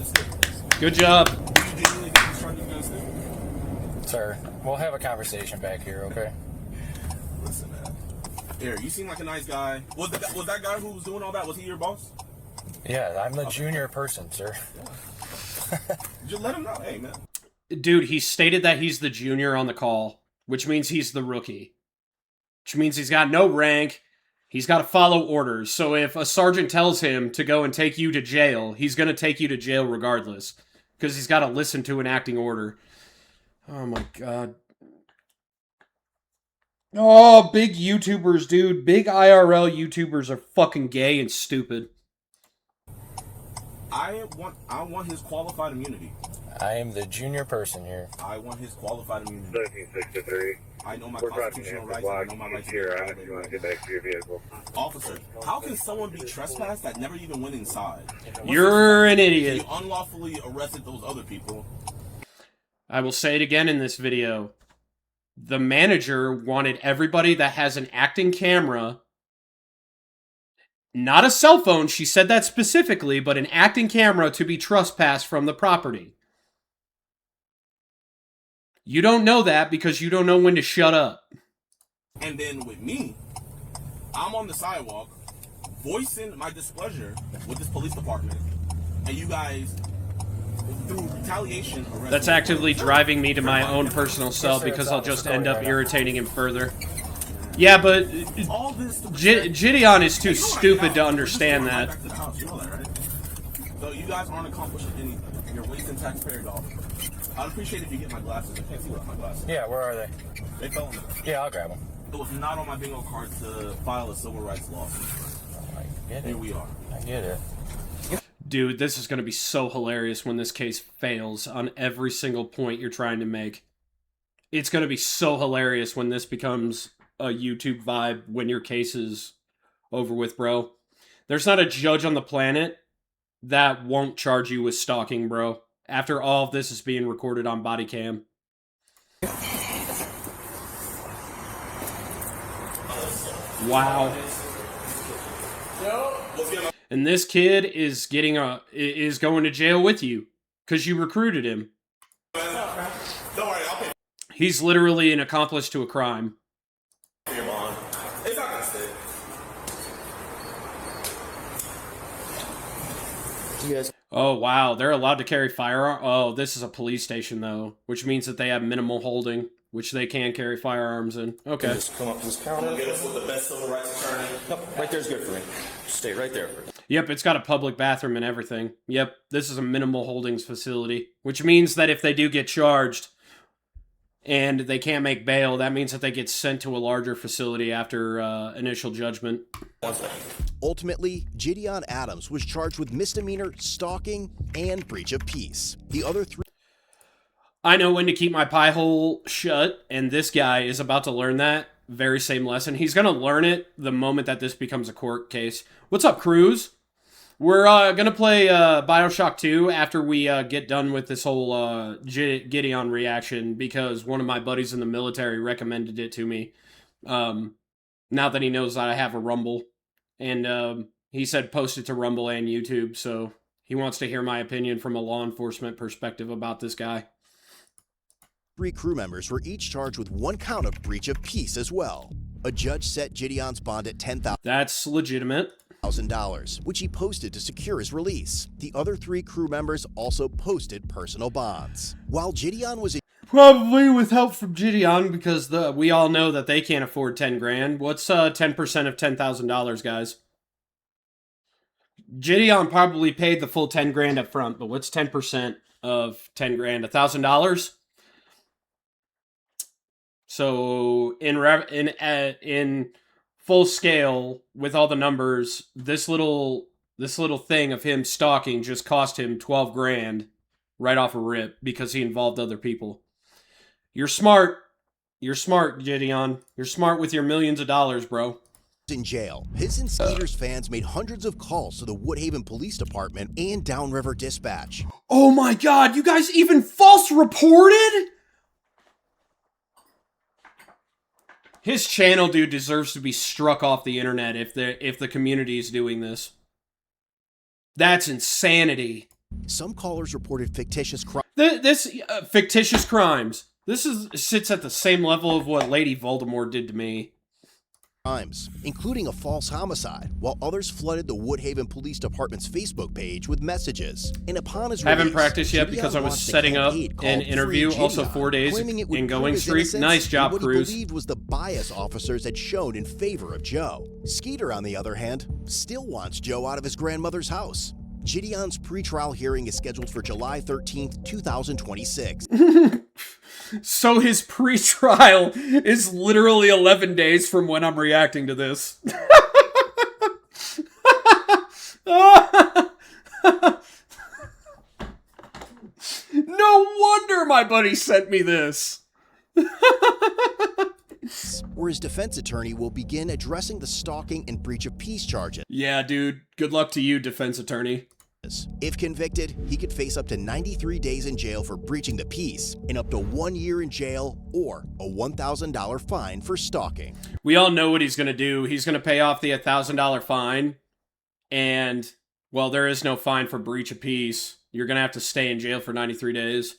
Good job. Sir, we'll have a conversation back here, okay? Listen, man. Here, you seem like a nice guy. Was that guy who was doing all that, was he your boss? Yeah, I'm the junior person, sir. Just let him know. Hey, man. Dude, he stated that he's the junior on the call, which means he's the rookie. Which means he's got no rank. He's got to follow orders. So if a sergeant tells him to go and take you to jail, he's going to take you to jail regardless. Because he's got to listen to an acting order. Oh my god. Oh, big YouTubers, dude. Big IRL YouTubers are fucking gay and stupid. I want his qualified immunity. I am the junior person here. I want his qualified immunity. 1363. I know my constitutional rights. I know my rights. Here, I you want to get back to your vehicle. Officer, how can someone be trespassed that never even went inside? You're an idiot. You unlawfully arrested those other people. I will say it again in this video. The manager wanted everybody that has an acting camera, not a cell phone, she said that specifically, but an acting camera to be trespassed from the property. You don't know that because you don't know when to shut up. And then with me, I'm on the sidewalk voicing my displeasure with this police department, and you guys, through retaliation, arrest That's me. actively driving me to my own personal cell because I'll just end up irritating him further. Yeah, but Gideon is too stupid to understand that. Back to the house, you know that, right? So you guys aren't accomplishing anything. You're wasting taxpayer dollars. I'd appreciate if you get my glasses. I can't see without my glasses. Yeah, where are they? They fell in the Yeah, I'll grab them. It was not on my bingo card to file a civil rights lawsuit. I get it. Here we are. I get it. Dude, this is going to be so hilarious when this case fails on every single point you're trying to make. It's going to be so hilarious when this becomes a YouTube vibe when your case is over with, bro. There's not a judge on the planet that won't charge you with stalking, bro. After all of this is being recorded on body cam. Wow. And this kid is going to jail with you because you recruited him. Don't worry, I'll pay He's literally an accomplice to a crime. for your bond. It's not gonna stay. You guys. Oh, wow. They're allowed to carry firearms? Oh, this is a police station, though, which means that they have minimal holding, which they can carry firearms in. Okay. Just come up to this counter. Get us with the best civil rights attorney. Nope, right there's good for me. Stay right there. Yep, it's got a public bathroom and everything. Yep, this is a minimal holdings facility, which means that if they do get charged and they can't make bail, that means that they get sent to a larger facility after initial judgment. Ultimately, Gideon Adams was charged with misdemeanor stalking and breach of peace. The other three... I know when to keep my pie hole shut, and this guy is about to learn that very same lesson. He's going to learn it the moment that this becomes a court case. What's up, Cruz? We're going to play Bioshock 2 after we get done with this whole Gideon reaction, because one of my buddies in the military recommended it to me. Now that he knows that I have a Rumble. And he said post it to Rumble and YouTube, so he wants to hear my opinion from a law enforcement perspective about this guy. 3 crew members were each charged with 1 count of breach of peace as well. A judge set Gideon's bond at $10,000. That's legitimate. Which he posted to secure his release. The other 3 crew members also posted personal bonds. While Gideon was probably with help from Gideon, because we all know that they can't afford 10 grand. What's 10% of $10,000, guys? Gideon probably paid the full 10 grand up front, but what's 10% of 10 grand? $1,000? So in full scale, with all the numbers, this little thing of him stalking just cost him 12 grand right off a rip because he involved other people. You're smart. You're smart, Gideon. You're smart with your millions of dollars, bro. In jail, his and Skeeter's fans made hundreds of calls to the Woodhaven Police Department and Downriver Dispatch. Oh my god, you guys even false reported? His channel, dude, deserves to be struck off the internet if the community is doing this. That's insanity. Some callers reported fictitious crimes. Fictitious crimes. This sits at the same level of what Lady Voldemort did to me. Including a false homicide, while others flooded the Woodhaven Police Department's Facebook page with messages. And upon his haven't release, practiced yet because I was setting up an interview. Also 4 days in going streak. Nice job, Cruz. What he believed was the bias officers had shown in favor of Joe. Skeeter, on the other hand, still wants Joe out of his grandmother's house. Gideon's pretrial hearing is scheduled for July 13th, 2026. So his pretrial is literally 11 days from when I'm reacting to this. No wonder my buddy sent me this. Where his defense attorney will begin addressing the stalking and breach of peace charges. Yeah, dude. Good luck to you, defense attorney. If convicted, he could face up to 93 days in jail for breaching the peace and up to 1 year in jail or a $1,000 fine for stalking. We all know what he's going to do. He's going to pay off the $1,000 fine. And, well, there is no fine for breach of peace. You're going to have to stay in jail for 93 days.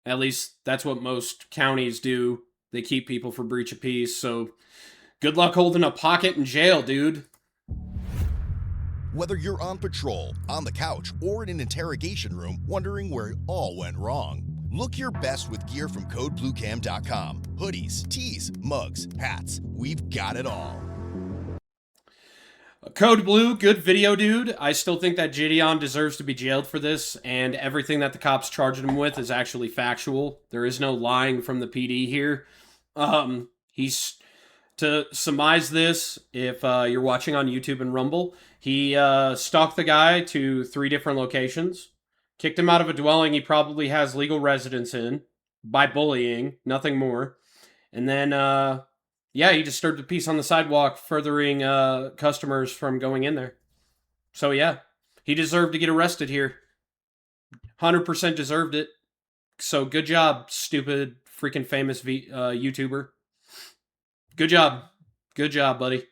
At least that's what most counties do. They keep people for breach of peace. So Good luck holding a pocket in jail, dude. Whether you're on patrol, on the couch, or in an interrogation room wondering where it all went wrong, look your best with gear from CodeBlueCam.com. Hoodies, tees, mugs, hats, we've got it all. Code Blue, good video, dude. I still think that Gideon deserves to be jailed for this, and everything that the cops charged him with is actually factual. There is no lying from the PD here. He's... To surmise this, if you're watching on YouTube and Rumble, he stalked the guy to 3 different locations, kicked him out of a dwelling he probably has legal residence in by bullying, nothing more. And then, yeah, he disturbed the peace on the sidewalk, furthering customers from going in there. So, yeah, he deserved to get arrested here. 100% deserved it. So, good job, stupid, freaking famous YouTuber. Good job. Good job, buddy.